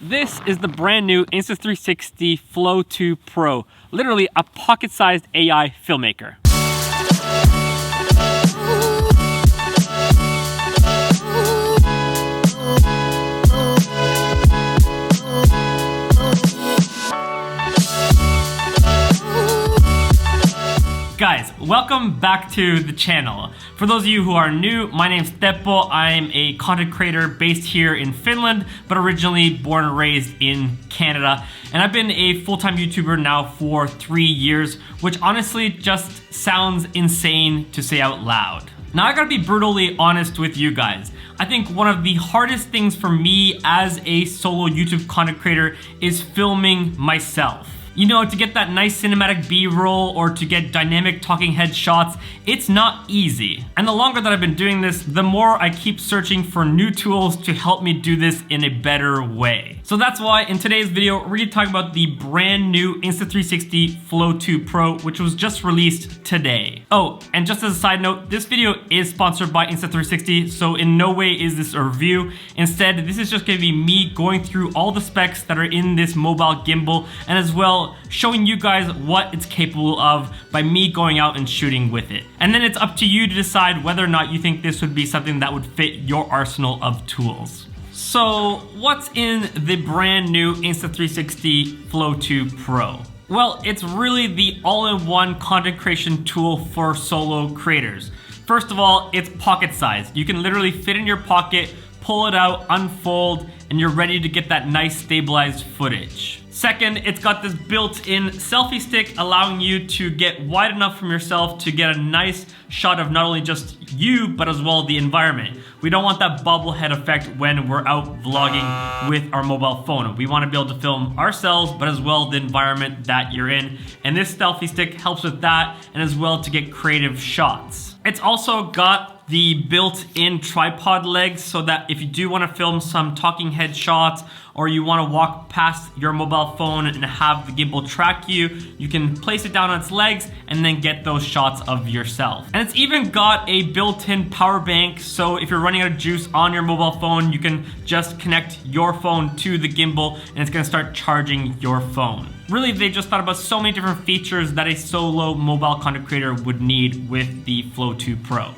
This is the brand new Insta360 Flow 2 Pro, literally a pocket-sized AI filmmaker. Guys, welcome back to the channel. For those of you who are new, my name's Teppo. I'm a content creator based here in Finland, but originally born and raised in Canada. And I've been a full-time YouTuber now for 3 years, which honestly just sounds insane to say out loud. Now I gotta be brutally honest with you guys. I think one of the hardest things for me as a solo YouTube content creator is filming myself. You know, to get that nice cinematic B-roll or to get dynamic talking head shots, it's not easy. And the longer that I've been doing this, the more I keep searching for new tools to help me do this in a better way. So that's why in today's video, we're gonna talk about the brand new Insta360 Flow 2 Pro, which was just released today. Oh, and just as a side note, this video is sponsored by Insta360, so in no way is this a review. Instead, this is just gonna be me going through all the specs that are in this mobile gimbal, and as well showing you guys what it's capable of by me going out and shooting with it. And then it's up to you to decide whether or not you think this would be something that would fit your arsenal of tools. So what's in the brand new Insta360 Flow 2 Pro? Well, it's really the all-in-one content creation tool for solo creators. First of all, it's pocket sized. You can literally fit in your pocket, pull it out, unfold, and you're ready to get that nice stabilized footage. Second, it's got this built-in selfie stick allowing you to get wide enough from yourself to get a nice shot of not only just you, but as well the environment. We don't want that bobblehead effect when we're out vlogging with our mobile phone. We want to be able to film ourselves, but as well the environment that you're in. And this selfie stick helps with that, and as well to get creative shots. It's also got the built-in tripod legs so that if you do want to film some talking head shots or you want to walk past your mobile phone and have the gimbal track you, you can place it down on its legs and then get those shots of yourself. And it's even got a built-in power bank, so if you're running out of juice on your mobile phone, you can just connect your phone to the gimbal and it's going to start charging your phone. Really, they just thought about so many different features that a solo mobile content creator would need with the Flow 2 Pro.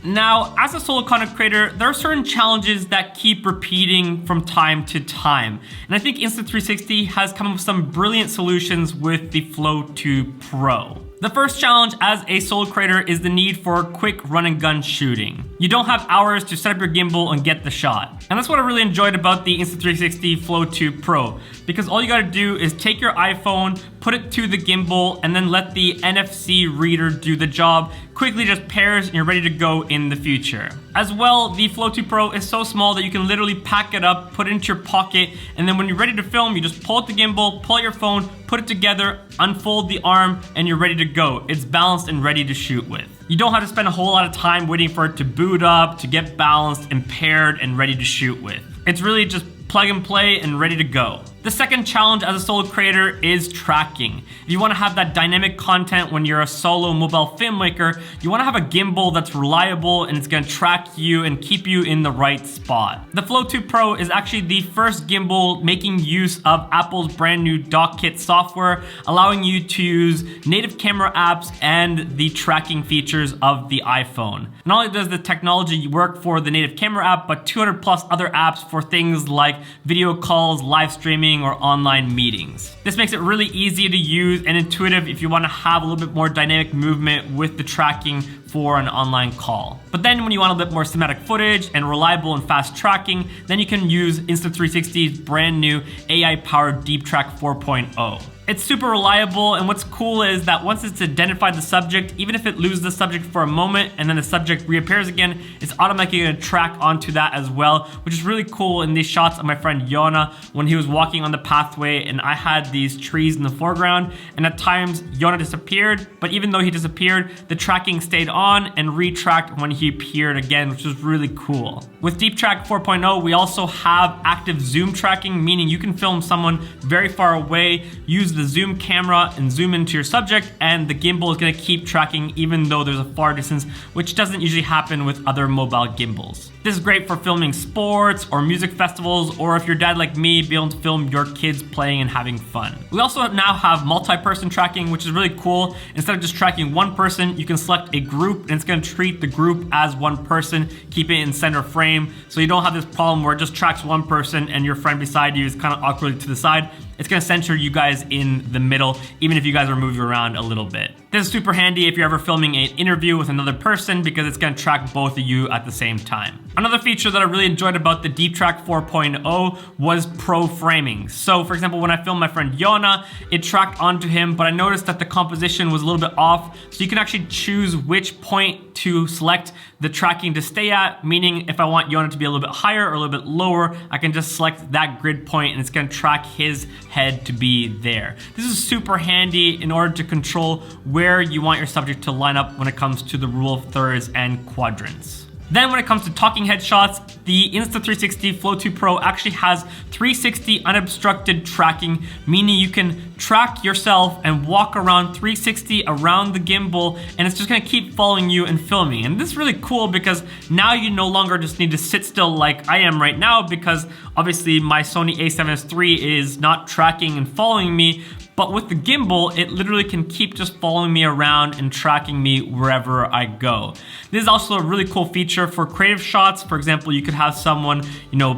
Now, as a solo content creator, there are certain challenges that keep repeating from time to time. And I think Insta360 has come up with some brilliant solutions with the Flow 2 Pro. The first challenge as a solo creator is the need for quick run and gun shooting. You don't have hours to set up your gimbal and get the shot. And that's what I really enjoyed about the Insta360 Flow 2 Pro, because all you gotta do is take your iPhone, put it to the gimbal, and then let the NFC reader do the job. Quickly just pairs and you're ready to go in the future. As well, the Flow 2 Pro is so small that you can literally pack it up, put it into your pocket, and then when you're ready to film, you just pull out the gimbal, pull out your phone, put it together, unfold the arm, and you're ready to go. It's balanced and ready to shoot with. You don't have to spend a whole lot of time waiting for it to boot up, to get balanced and paired and ready to shoot with. It's really just plug and play and ready to go. The second challenge as a solo creator is tracking. If you want to have that dynamic content when you're a solo mobile filmmaker, you want to have a gimbal that's reliable and it's going to track you and keep you in the right spot. The Flow 2 Pro is actually the first gimbal making use of Apple's brand new Dock Kit software, allowing you to use native camera apps and the tracking features of the iPhone. Not only does the technology work for the native camera app, but 200 plus other apps for things like video calls, live streaming, or online meetings. This makes it really easy to use and intuitive if you want to have a little bit more dynamic movement with the tracking for an online call. But then when you want a bit more cinematic footage and reliable and fast tracking, then you can use Insta360's brand new AI-powered Deep Track 4.0. It's super reliable, and what's cool is that once it's identified the subject, even if it loses the subject for a moment and then the subject reappears again, it's automatically gonna track onto that as well, which is really cool in these shots of my friend Yona when he was walking on the pathway and I had these trees in the foreground, and at times Yona disappeared, but even though he disappeared, the tracking stayed on and retracked when he appeared again, which was really cool. With Deep Track 4.0, we also have active zoom tracking, meaning you can film someone very far away, use the the zoom camera and zoom into your subject, and the gimbal is going to keep tracking even though there's a far distance, which doesn't usually happen with other mobile gimbals. This is great for filming sports or music festivals, or if you're dad like me, be able to film your kids playing and having fun. We also now have multi-person tracking, which is really cool. Instead of just tracking one person, you can select a group and it's going to treat the group as one person, keep it in center frame, so you don't have this problem where it just tracks one person and your friend beside you is kind of awkwardly to the side. It's going to center you guys in the middle, even if you guys are moving around a little bit. This is super handy if you're ever filming an interview with another person because it's going to track both of you at the same time. Another feature that I really enjoyed about the Deep Track 4.0 was pro framing. So for example, when I filmed my friend Jona, it tracked onto him, but I noticed that the composition was a little bit off. So you can actually choose which point to select the tracking to stay at, meaning if I want Jona to be a little bit higher or a little bit lower, I can just select that grid point and it's going to track his head to be there. This is super handy in order to control where you want your subject to line up when it comes to the rule of thirds and quadrants. Then when it comes to talking head shots, the Insta360 Flow 2 Pro actually has 360 unobstructed tracking, meaning you can track yourself and walk around 360 around the gimbal, and it's just gonna keep following you and filming. And this is really cool because now you no longer just need to sit still like I am right now, because obviously my Sony a7S III is not tracking and following me. But with the gimbal, it literally can keep just following me around and tracking me wherever I go. This is also a really cool feature for creative shots. For example, you could have someone,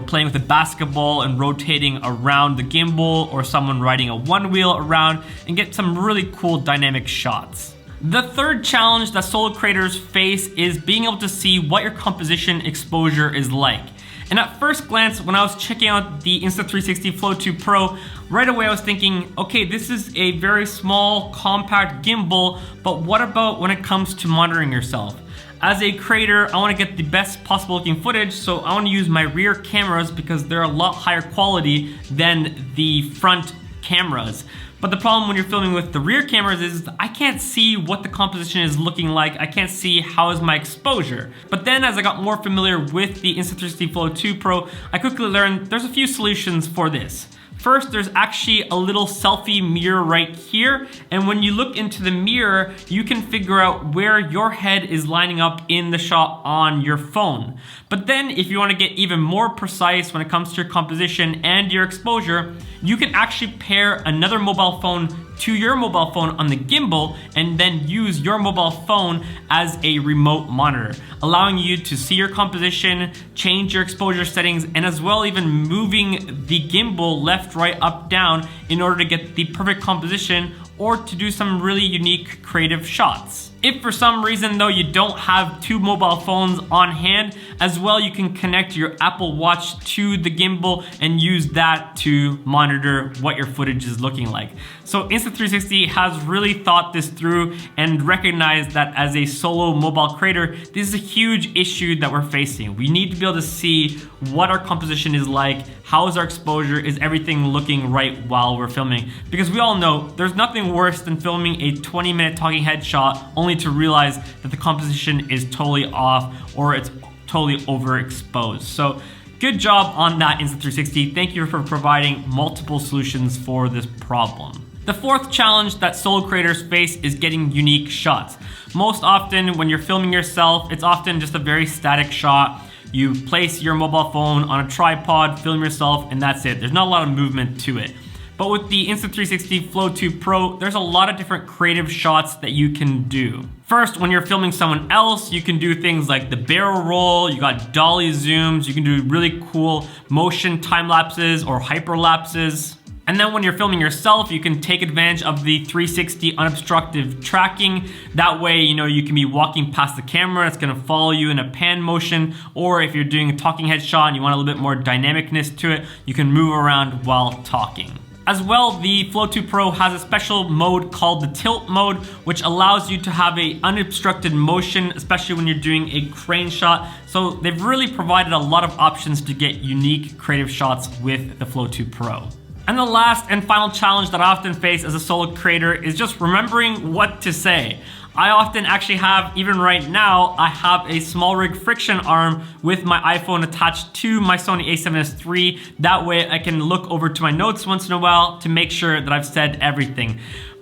playing with a basketball and rotating around the gimbal, or someone riding a one wheel around, and get some really cool dynamic shots. The third challenge that solo creators face is being able to see what your composition exposure is like. And at first glance, when I was checking out the Insta360 Flow 2 Pro, right away I was thinking, okay, this is a very small, compact gimbal, but what about when it comes to monitoring yourself? As a creator, I want to get the best possible looking footage, so I want to use my rear cameras because they're a lot higher quality than the front cameras. But the problem when you're filming with the rear cameras is I can't see what the composition is looking like. I can't see how is my exposure. But then as I got more familiar with the Insta360 Flow 2 Pro, I quickly learned there's a few solutions for this. First, there's actually a little selfie mirror right here, and when you look into the mirror, you can figure out where your head is lining up in the shot on your phone. But then if you want to get even more precise when it comes to your composition and your exposure, you can actually pair another mobile phone to your mobile phone on the gimbal and then use your mobile phone as a remote monitor, allowing you to see your composition, change your exposure settings, and as well even moving the gimbal left, right, up, down in order to get the perfect composition or to do some really unique creative shots. If for some reason though you don't have two mobile phones on hand, as well you can connect your Apple Watch to the gimbal and use that to monitor what your footage is looking like. So Insta360 has really thought this through and recognized that as a solo mobile creator, this is a huge issue that we're facing. We need to be able to see what our composition is like, how is our exposure, is everything looking right while we're filming? Because we all know there's nothing worse than filming a 20-minute talking head shot only to realize that the composition is totally off or it's totally overexposed. So good job on that, Insta360. Thank you for providing multiple solutions for this problem. The fourth challenge that solo creators face is getting unique shots. Most often when you're filming yourself, it's often just a very static shot. You place your mobile phone on a tripod, film yourself, and that's it. There's not a lot of movement to it. But with the Insta360 Flow 2 Pro, there's a lot of different creative shots that you can do. First, when you're filming someone else, you can do things like the barrel roll, you got dolly zooms, you can do really cool motion time lapses or hyperlapses. And then when you're filming yourself, you can take advantage of the 360 unobstructed tracking. That way, you can be walking past the camera, it's gonna follow you in a pan motion, or if you're doing a talking head shot and you want a little bit more dynamicness to it, you can move around while talking. As well, the Flow 2 Pro has a special mode called the tilt mode, which allows you to have a unobstructed motion, especially when you're doing a crane shot. So they've really provided a lot of options to get unique creative shots with the Flow 2 Pro. And the last and final challenge that I often face as a solo creator is just remembering what to say. I often actually have, even right now, I have a small rig friction arm with my iPhone attached to my Sony a7S III. That way I can look over to my notes once in a while to make sure that I've said everything.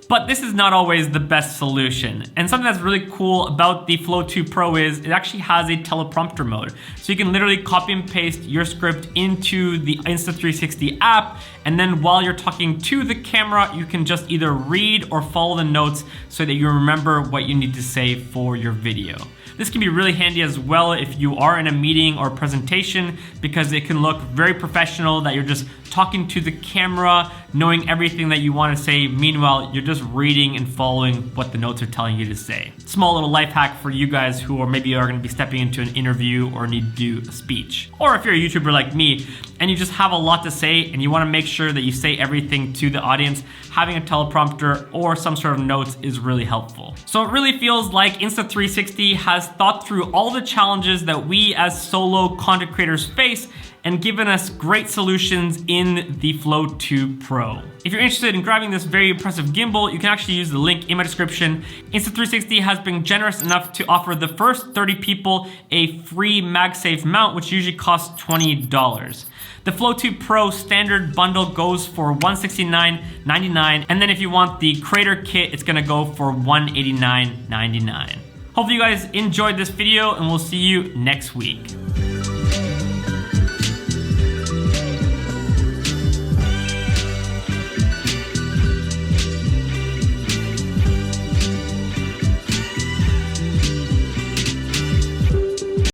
But this is not always the best solution. And something that's really cool about the Flow 2 Pro is it actually has a teleprompter mode. So you can literally copy and paste your script into the Insta360 app, and then while you're talking to the camera, you can just either read or follow the notes so that you remember what you need to say for your video. This can be really handy as well if you are in a meeting or presentation, because it can look very professional that you're just talking to the camera, knowing everything that you want to say. Meanwhile, you're just reading and following what the notes are telling you to say. Small little life hack for you guys who are maybe going to be stepping into an interview or need to do a speech. Or if you're a YouTuber like me and you just have a lot to say and you want to make sure that you say everything to the audience, having a teleprompter or some sort of notes is really helpful. So it really feels like Insta360 has thought through all the challenges that we as solo content creators face and given us great solutions in the Flow 2 Pro. If you're interested in grabbing this very impressive gimbal, you can actually use the link in my description. Insta360 has been generous enough to offer the first 30 people a free MagSafe mount, which usually costs $20. The Flow 2 Pro standard bundle goes for $169.99, and then if you want the Creator Kit, it's gonna go for $189.99. Hopefully you guys enjoyed this video, and we'll see you next week.